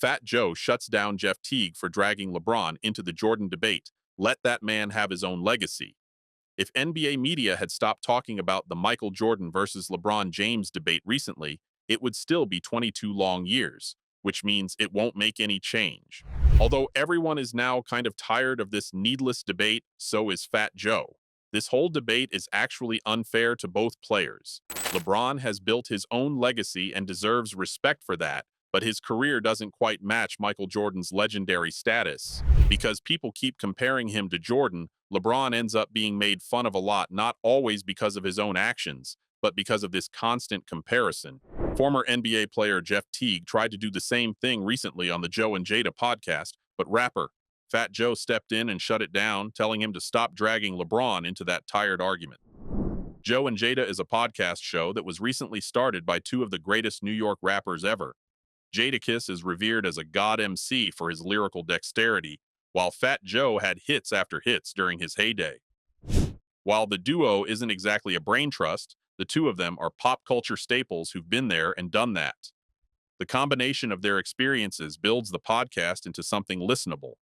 Fat Joe shuts down Jeff Teague for dragging LeBron into the Jordan debate. Let that man have his own legacy. If NBA media had stopped talking about the Michael Jordan versus LeBron James debate recently, it would still be 22 long years, which means it won't make any change. Although everyone is now kind of tired of this needless debate, so is Fat Joe. This whole debate is actually unfair to both players. LeBron has built his own legacy and deserves respect for that, but his career doesn't quite match Michael Jordan's legendary status. Because people keep comparing him to Jordan, LeBron ends up being made fun of a lot, not always because of his own actions, but because of this constant comparison. Former NBA player Jeff Teague tried to do the same thing recently on the Joe and Jada podcast, but rapper Fat Joe stepped in and shut it down, telling him to stop dragging LeBron into that tired argument. Joe and Jada is a podcast show that was recently started by two of the greatest New York rappers ever. Jadakiss is revered as a god MC for his lyrical dexterity, while Fat Joe had hits after hits during his heyday. While the duo isn't exactly a brain trust, the two of them are pop culture staples who've been there and done that. The combination of their experiences builds the podcast into something listenable.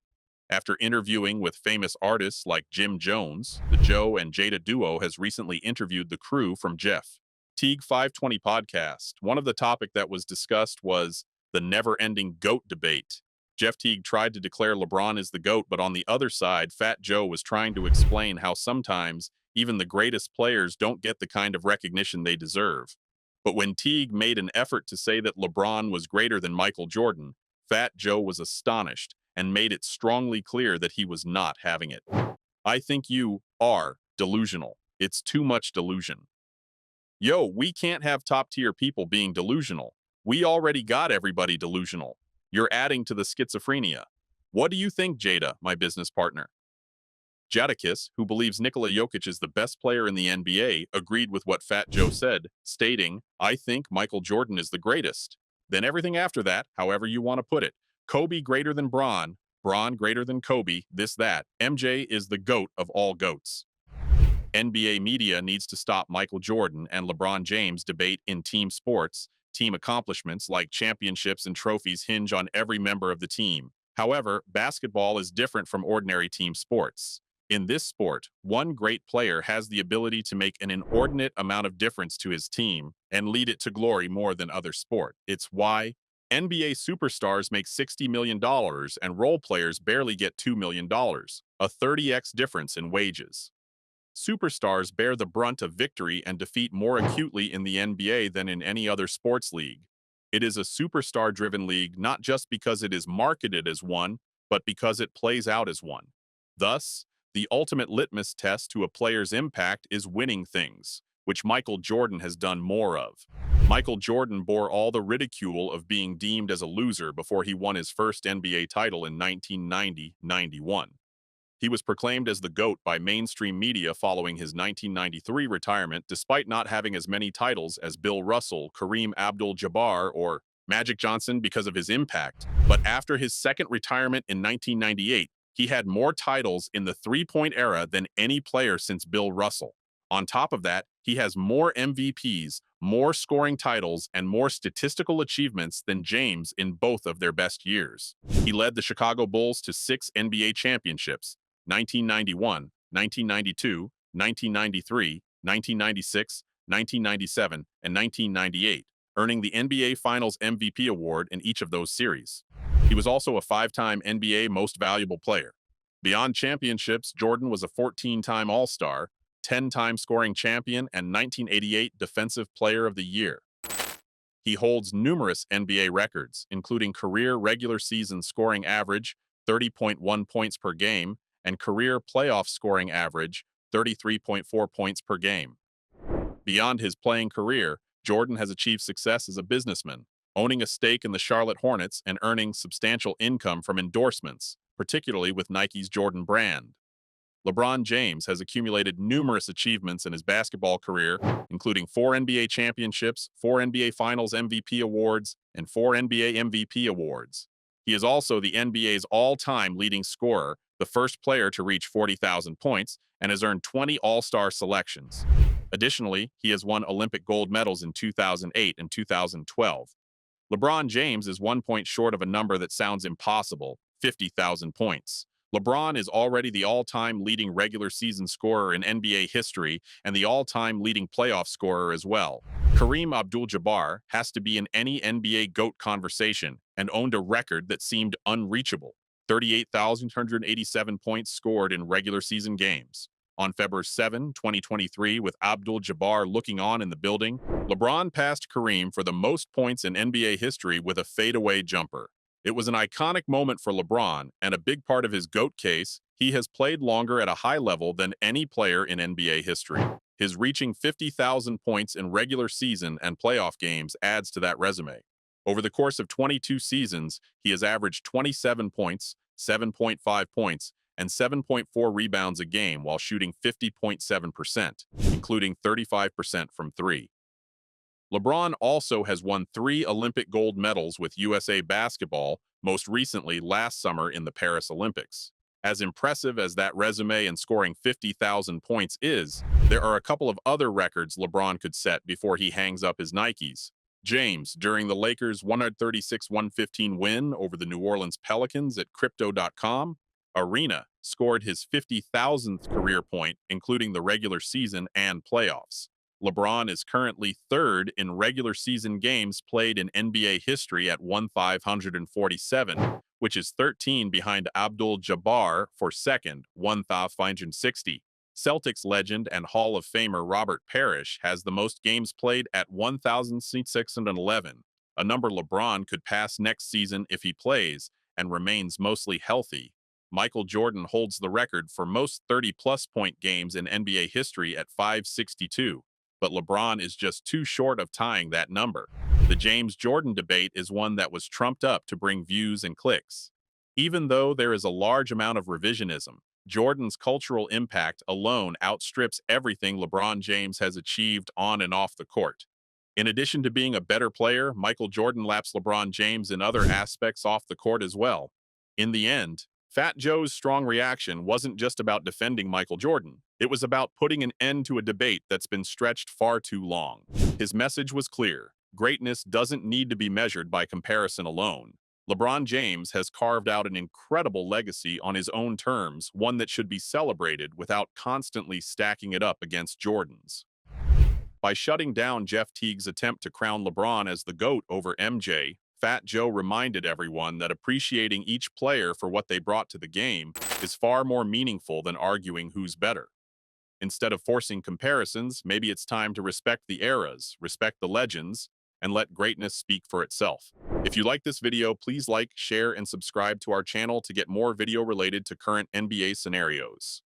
After interviewing with famous artists like Jim Jones, the Joe and Jada duo has recently interviewed the crew from Jeff Teague 520 podcast. One of the topics that was discussed was the never-ending GOAT debate. Jeff Teague tried to declare LeBron is the GOAT, but on the other side, Fat Joe was trying to explain how sometimes even the greatest players don't get the kind of recognition they deserve. But when Teague made an effort to say that LeBron was greater than Michael Jordan, Fat Joe was astonished and made it strongly clear that he was not having it. I think you are delusional. It's too much delusion. Yo, we can't have top-tier people being delusional. We already got everybody delusional. You're adding to the schizophrenia. What do you think, Jada, my business partner? Jadakiss, who believes Nikola Jokic is the best player in the NBA, agreed with what Fat Joe said, stating, I think Michael Jordan is the greatest. Then everything after that, however you want to put it. Kobe greater than Bron, Bron greater than Kobe, this, that. MJ is the GOAT of all GOATs. NBA media needs to stop Michael Jordan and LeBron James debate in team sports. Team accomplishments like championships and trophies hinge on every member of the team. However, basketball is different from ordinary team sports. In this sport, one great player has the ability to make an inordinate amount of difference to his team and lead it to glory more than other sport. It's why NBA superstars make $60 million and role players barely get $2 million, a 30x difference in wages. Superstars bear the brunt of victory and defeat more acutely in the NBA than in any other sports league. It is a superstar-driven league not just because it is marketed as one, but because it plays out as one. Thus, the ultimate litmus test to a player's impact is winning things, which Michael Jordan has done more of. Michael Jordan bore all the ridicule of being deemed as a loser before he won his first NBA title in 1990-91. He was proclaimed as the GOAT by mainstream media following his 1993 retirement, despite not having as many titles as Bill Russell, Kareem Abdul-Jabbar, or Magic Johnson because of his impact. But after his second retirement in 1998, he had more titles in the three-point era than any player since Bill Russell. On top of that, he has more MVPs, more scoring titles, and more statistical achievements than James in both of their best years. He led the Chicago Bulls to 6 NBA championships, 1991, 1992, 1993, 1996, 1997, and 1998, earning the NBA Finals MVP award in each of those series. He was also a 5-time NBA Most Valuable Player. Beyond championships, Jordan was a 14-time All-Star, 10-time scoring champion, and 1988 Defensive Player of the Year. He holds numerous NBA records, including career regular season scoring average, 30.1 points per game, and career playoff scoring average, 33.4 points per game. Beyond his playing career, Jordan has achieved success as a businessman, owning a stake in the Charlotte Hornets and earning substantial income from endorsements, particularly with Nike's Jordan brand. LeBron James has accumulated numerous achievements in his basketball career, including 4 NBA championships, 4 NBA Finals MVP awards, and 4 NBA MVP awards. He is also the NBA's all-time leading scorer, the first player to reach 40,000 points, and has earned 20 All-Star selections. Additionally, he has won Olympic gold medals in 2008 and 2012. LeBron James is 1 point short of a number that sounds impossible, 50,000 points. LeBron is already the all-time leading regular season scorer in NBA history and the all-time leading playoff scorer as well. Kareem Abdul-Jabbar has to be in any NBA GOAT conversation and owned a record that seemed unreachable, 38,187 points scored in regular season games. On February 7, 2023, with Abdul-Jabbar looking on in the building, LeBron passed Kareem for the most points in NBA history with a fadeaway jumper. It was an iconic moment for LeBron, and a big part of his GOAT case. He has played longer at a high level than any player in NBA history. His reaching 50,000 points in regular season and playoff games adds to that resume. Over the course of 22 seasons, he has averaged 27 points, 7.5 points, and 7.4 rebounds a game while shooting 50.7%, including 35% from three. LeBron also has won 3 Olympic gold medals with USA Basketball, most recently last summer in the Paris Olympics. As impressive as that resume and scoring 50,000 points is, there are a couple of other records LeBron could set before he hangs up his Nikes. James, during the Lakers' 136-115 win over the New Orleans Pelicans at Crypto.com Arena, scored his 50,000th career point, including the regular season and playoffs. LeBron is currently third in regular season games played in NBA history at 1,547, which is 13 behind Abdul-Jabbar for second, 1,560. Celtics legend and Hall of Famer Robert Parrish has the most games played at 1,611, a number LeBron could pass next season if he plays and remains mostly healthy. Michael Jordan holds the record for most 30-plus point games in NBA history at 562, but LeBron is just too short of tying that number. The James-Jordan debate is one that was trumped up to bring views and clicks. Even though there is a large amount of revisionism, Jordan's cultural impact alone outstrips everything LeBron James has achieved on and off the court. In addition to being a better player, Michael Jordan laps LeBron James in other aspects off the court as well. In the end, Fat Joe's strong reaction wasn't just about defending Michael Jordan. It was about putting an end to a debate that's been stretched far too long. His message was clear. Greatness doesn't need to be measured by comparison alone. LeBron James has carved out an incredible legacy on his own terms, one that should be celebrated without constantly stacking it up against Jordan's. By shutting down Jeff Teague's attempt to crown LeBron as the GOAT over MJ, Fat Joe reminded everyone that appreciating each player for what they brought to the game is far more meaningful than arguing who's better. Instead of forcing comparisons, maybe it's time to respect the eras, respect the legends, and let greatness speak for itself. If you like this video, please like, share, and subscribe to our channel to get more video related to current NBA scenarios.